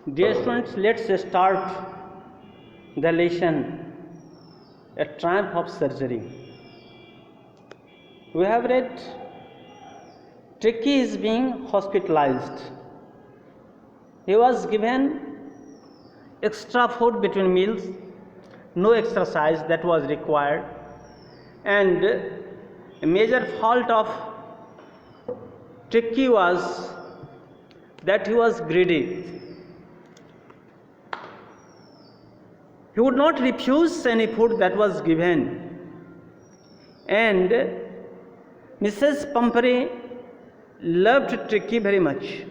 Dear students, let's start the lesson, A Triumph of Surgery. We have read Tricky is being hospitalized. He was given extra food between meals, no exercise that was required, and a major fault of Tricky was that he was greedy. He would not refuse any food that was given, and Mrs. Pumphrey loved Tricky very much.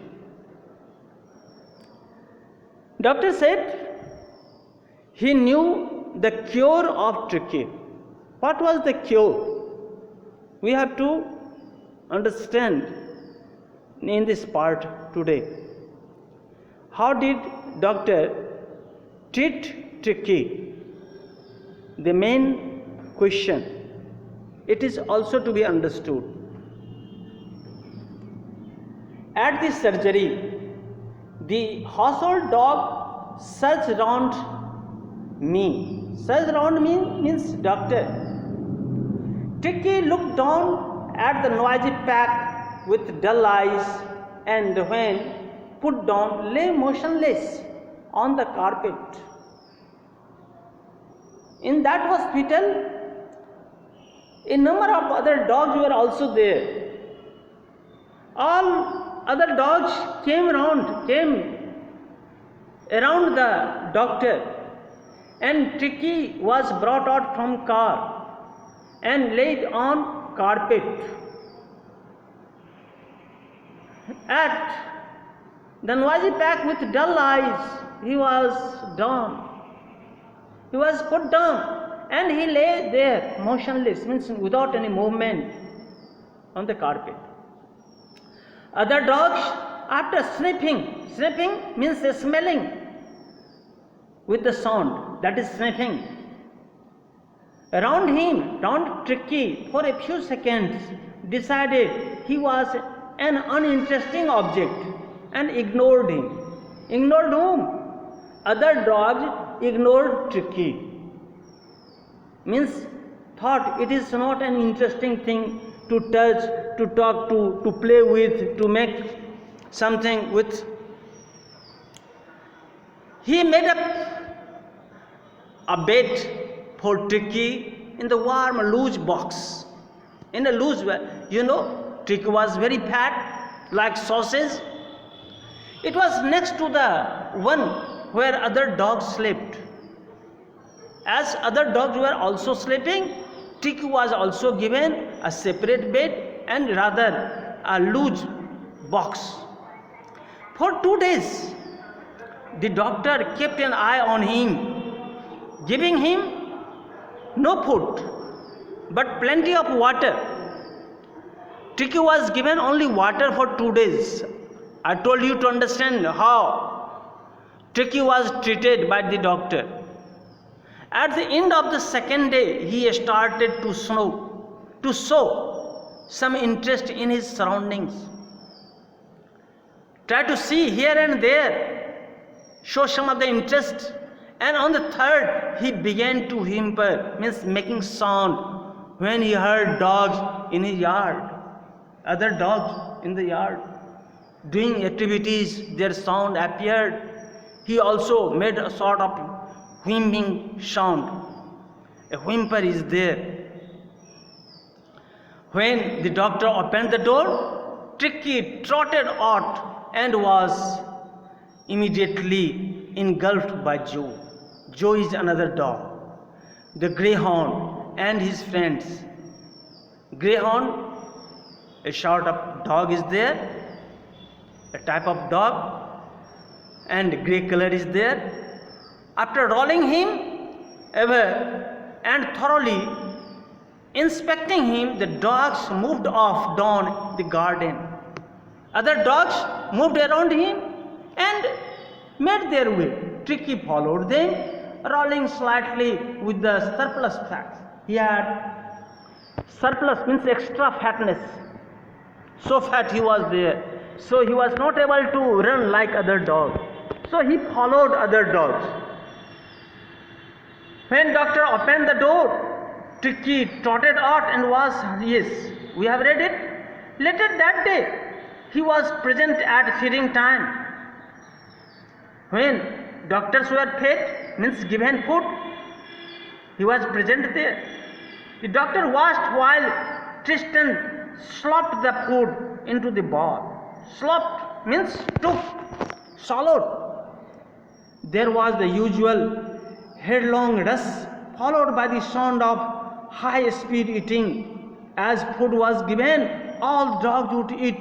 Doctor said he knew the cure of Tricky. What was the cure? We have to understand in this part today. How did doctor treat Tricky? The main question. It is also to be understood. At the surgery, the household dog surged around me. Surged around me means doctor. Tricky looked down at the noisy pack with dull eyes, and when put down, lay motionless on the carpet. In that hospital, a number of other dogs were also there. All other dogs came around the doctor, and Tricky was brought out from car and laid on carpet. At the noisy pack with dull eyes, he was down. He was put down and he lay there motionless, means without any movement on the carpet. Other dogs, after sniffing means smelling with the sound, that is sniffing, around him, round Tricky, for a few seconds, decided he was an uninteresting object and ignored him. Ignored whom? Other dogs ignored Tricky. Means thought it is not an interesting thing to touch, to talk to play with, to make something with. He made up a bed for Tricky in the warm, loose box. In a loose way, Tricky was very fat, like sausage. It was next to the one where other dogs slept. As other dogs were also sleeping, Tricky was also given a separate bed and rather a loose box. For 2 days, the doctor kept an eye on him, giving him no food but plenty of water. Tricky was given only water for 2 days. I told you to understand how Tricky was treated by the doctor. At the end of the second day, he started to show some interest in his surroundings. Try to see here and there, show some of the interest. And on the third, he began to whimper, means making sound, when he heard dogs in his yard, other dogs in the yard doing activities, their sound appeared. He also made a sort of whimpering sound. A whimper is there. When the doctor opened the door, Tricky trotted out and was immediately engulfed by Joe. Joe is another dog, the greyhound and his friends. Greyhound, a sort of dog is there, a type of dog, and grey color is there. After rolling him ever and thoroughly inspecting him, the dogs moved off down the garden. Other dogs moved around him and made their way. Tricky followed them, rolling slightly with the surplus fat. He had surplus, means extra fatness. So fat he was there. So he was not able to run like other dogs. So he followed other dogs. When doctor opened the door, Tricky trotted out and was, yes, we have read it. Later that day, he was present at feeding time. When doctors were fed, means given food, he was present there. The doctor watched while Tristan slopped the food into the bowl. Slopped means took, swallowed. There was the usual headlong rush, followed by the sound of high-speed eating. As food was given, all dogs would eat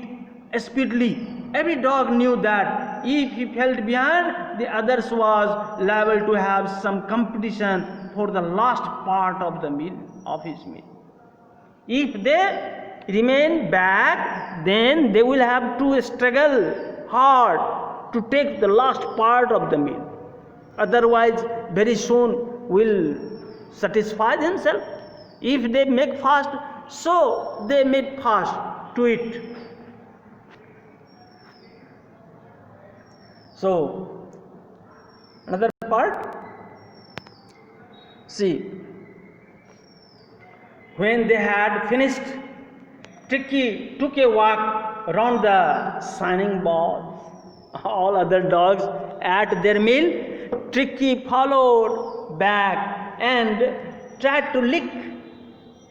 speedily. Every dog knew that if he fell behind, the others was liable to have some competition for the last part of the meal, of his meal. If they remain back, then they will have to struggle hard to take the last part of the meal. Otherwise, very soon will satisfy themselves. If they make fast, so they make fast to it. So, another part, see, when they had finished, Tricky took a walk around the shining balls. All other dogs ate their meal. Tricky followed back and tried to lick.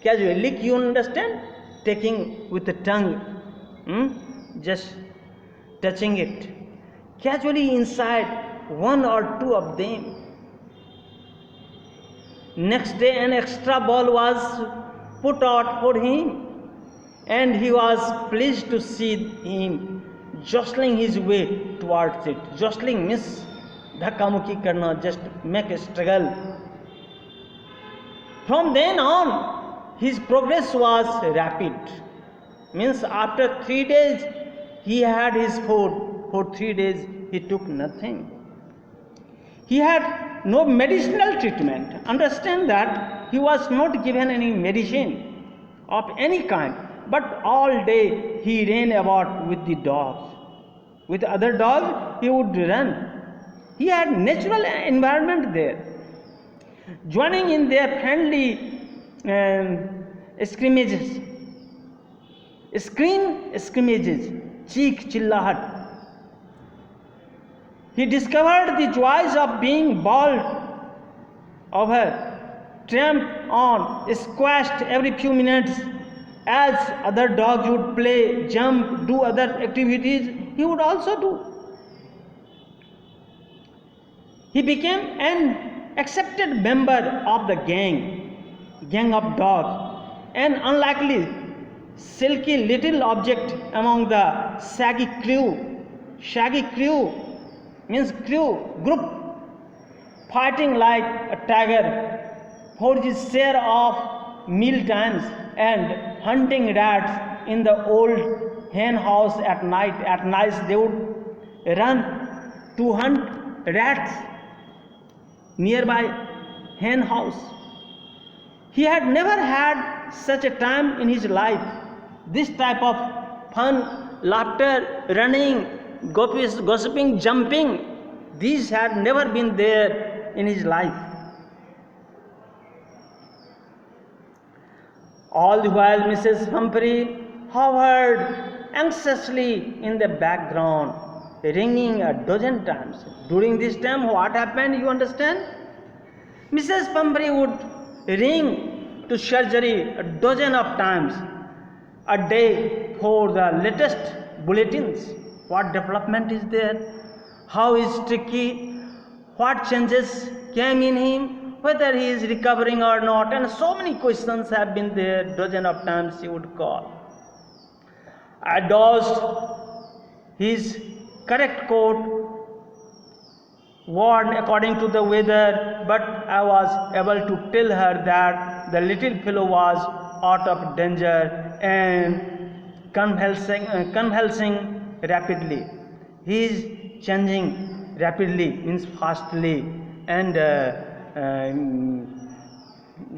Casually, lick, you understand? Taking with the tongue, just touching it. Casually inside one or two of them. Next day, an extra ball was put out for him, and he was pleased to see him jostling his way towards it. Jostling means dhakka-mukhi karna, just make a struggle. From then on, his progress was rapid. Means after 3 days, he had his food. For 3 days, he took nothing. He had no medicinal treatment. Understand that he was not given any medicine of any kind. But all day he ran about with the dogs. With other dogs, he would run. He had natural environment there. Joining in their friendly scrimmages, cheek chillahat. He discovered the joys of being bowled over, tramped on, squashed every few minutes. As other dogs would play, jump, do other activities, he would also do. He became an accepted member of the gang of dogs, an unlikely, silky little object among the shaggy crew. Shaggy crew means group, fighting like a tiger for his share of meal times and hunting rats in the old hen house at night. At night they would run to hunt rats nearby hen house. He had never had such a time in his life. This type of fun, laughter, running, gossiping, jumping, these had never been there in his life. All the while Mrs. Humphrey hovered anxiously in the background, ringing a dozen times. During this time, what happened, you understand? Mrs. Humphrey would ring to surgery a dozen of times a day for the latest bulletins. What development is there? How is Tricky? What changes came in him? Whether he is recovering or not? And so many questions have been there. Dozen of times he would call. I dozed his correct coat, worn according to the weather, but I was able to tell her that the little fellow was out of danger and convulsing rapidly. He is changing rapidly, means fastly, and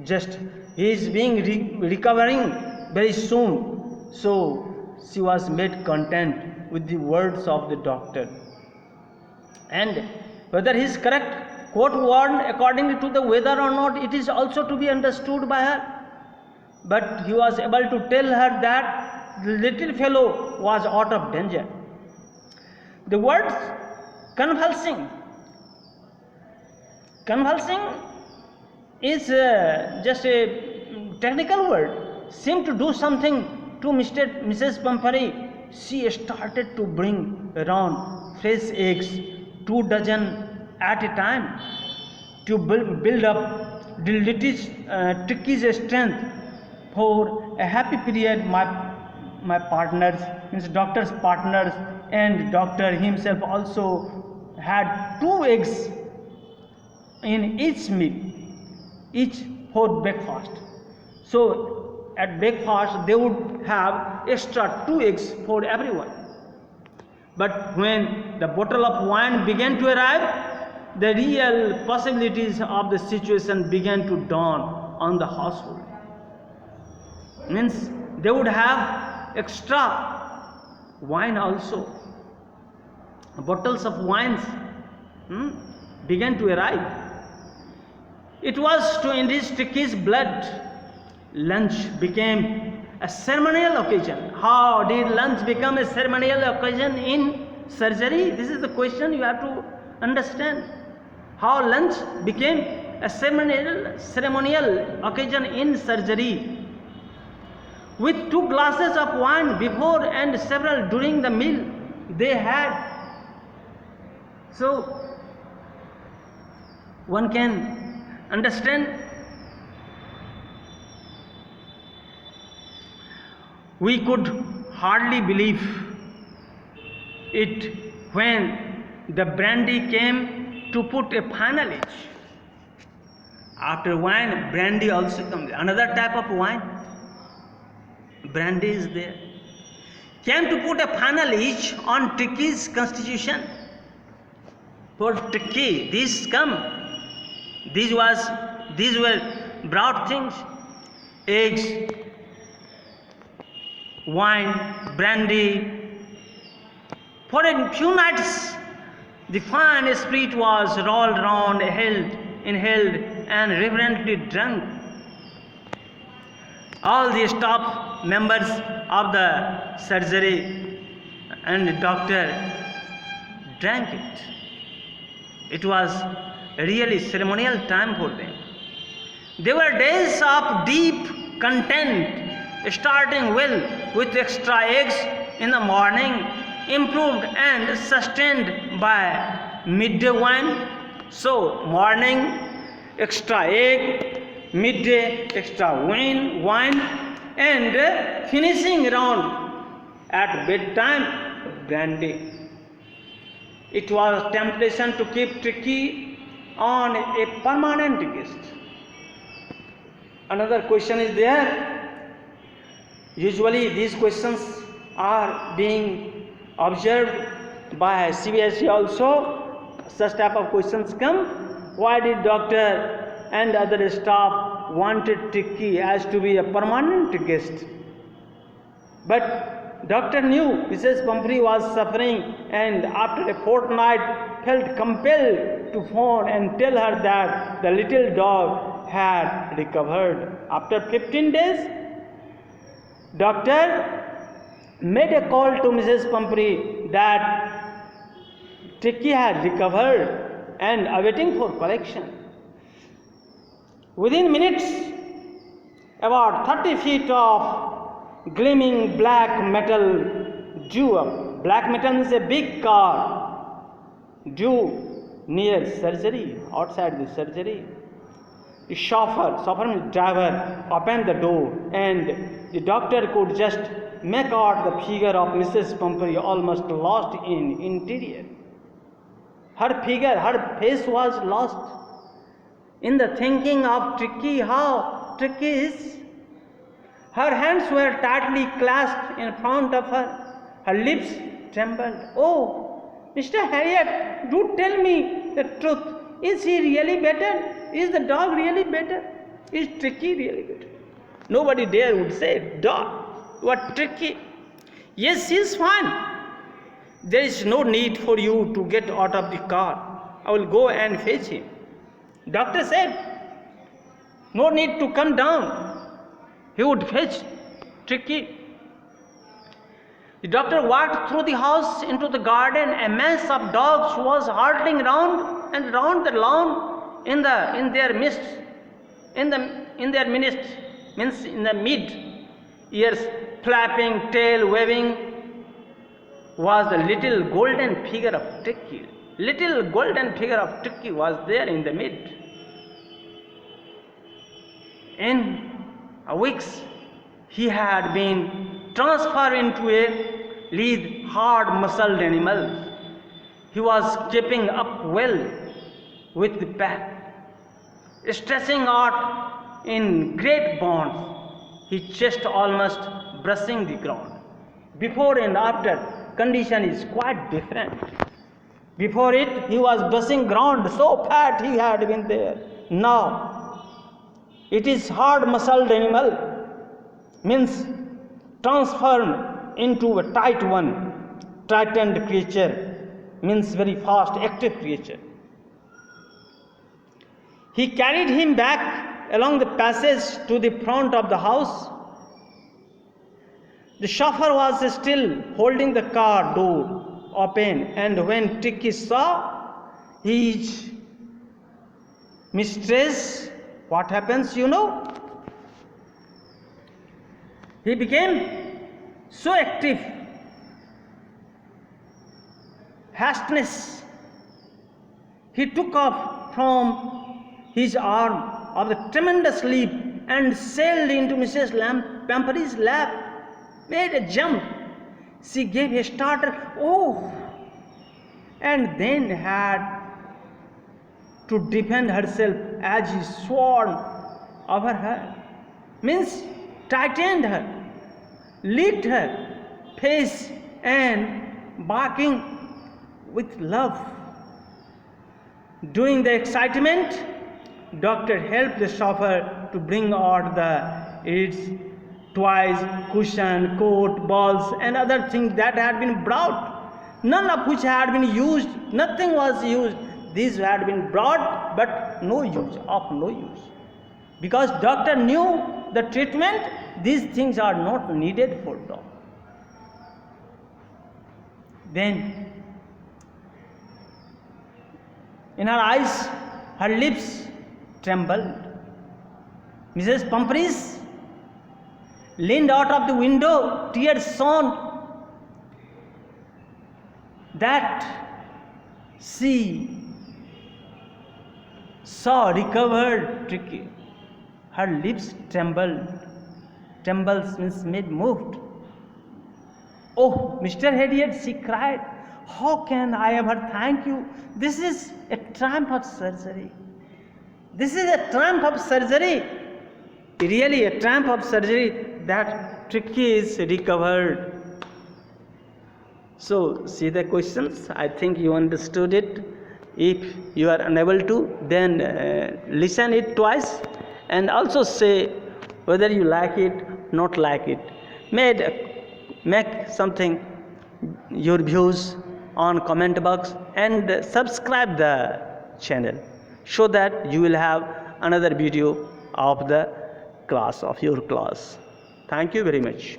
just he is being recovering very soon. So she was made content with the words of the doctor. And whether he is correct, quote word according to the weather or not, it is also to be understood by her. But he was able to tell her that the little fellow was out of danger. The word convulsing is just a technical word, seemed to do something to Mrs. Pumphrey. She started to bring around fresh eggs, 2 dozen at a time, to build up Tricky's strength for a happy period. My partners, means doctor's partners, and doctor himself also had 2 eggs in each meal, each for breakfast. So at breakfast they would have extra 2 eggs for everyone. But when the bottle of wine began to arrive, the real possibilities of the situation began to dawn on the household. Means they would have extra wine also. Bottles of wines began to arrive. It was to enrich Tricky's blood. Lunch became a ceremonial occasion. How did lunch become a ceremonial occasion in surgery? This is the question you have to understand. How lunch became a ceremonial occasion in surgery. With 2 glasses of wine before and several during the meal they had. So one can understand. We could hardly believe it when the brandy came to put a final edge. After wine, brandy also comes. Another type of wine, brandy is there. Came to put a final edge on Tricky's constitution. For Tricky, these were brought things: eggs, wine, brandy. For a few nights the fine spirit was rolled round, inhaled and reverently drunk. All the staff members of the surgery and the doctor drank it. It was a really ceremonial time for them. They were days of deep content, starting well with extra eggs in the morning, improved and sustained by midday wine. So morning extra egg, midday extra wine, and finishing round at bedtime brandy. It was temptation to keep Tricky on a permanent guest. Another question is there. Usually these questions are being observed by CBSE also. Such type of questions come. Why did doctor and other staff wanted Tricky as to be a permanent guest? But doctor knew Mrs. Pumphrey was suffering, and after a fortnight felt compelled to phone and tell her that the little dog had recovered. After 15 days, doctor made a call to Mrs. Pumphrey that Tricky had recovered and awaiting for collection. Within minutes, about 30 feet of gleaming black metal drew up. Black metal is a big car drew near surgery, outside the surgery. The chauffeur means driver, opened the door, and the doctor could just make out the figure of Mrs. Pumphrey, almost lost in interior. Her face was lost in the thinking of Tricky, how Tricky is. Her hands were tightly clasped in front of her. Her lips trembled. Oh, Mr. Harriet, do tell me the truth. Is he really better? Is the dog really better? Is Tricky really better? Nobody there would say, dog, what Tricky? Yes, he is fine. There is no need for you to get out of the car. I will go and fetch him. Doctor said, no need to come down. He would fetch Tricky. The doctor walked through the house into the garden. A mass of dogs was hurtling round and round the lawn in their midst. In the mid, ears flapping, tail waving, was the little golden figure of Tricky. Little golden figure of Tricky was there in the mid. In weeks, he had been transferred into a lithe, hard-muscled animal. He was keeping up well with the pack, stretching out in great bounds, his chest almost brushing the ground. Before and after, condition is quite different. Before it, he was brushing ground, so fat he had been there. Now, it is hard-muscled animal, means transformed into a tight one, tightened creature, means very fast, active creature. He carried him back along the passage to the front of the house. The chauffeur was still holding the car door open, and when Tricky saw his mistress, what happens, you know? He became so active, hasteness. He took off from his arm of the tremendous leap and sailed into Mrs. Pampery's lap, made a jump. She gave a starter, oh, and then had to defend herself as he swore over her. Means tightened her, licked her face and barking with love. During the excitement, doctor helped the chauffeur to bring out its toys, cushion, coat, balls, and other things that had been brought, none of which had been used. Nothing was used. These had been brought, but no use, of no use. Because doctor knew the treatment, these things are not needed for dog. Then, in her eyes, her lips trembled. Mrs. Pumphrys leaned out of the window, tears shone, that she saw recovered Tricky. Her lips trembled. Trembles means made moved. Oh, Mr. Harriet, she cried, how can I ever thank you? This is a triumph of surgery. This is a triumph of surgery. Really a triumph of surgery that Tricky is recovered. So, see the questions. I think you understood it. If you are unable to, then listen it twice and also say whether you like it, not like it. Make something, your views on comment box, and subscribe the channel so that you will have another video of the class, of your class. Thank you very much.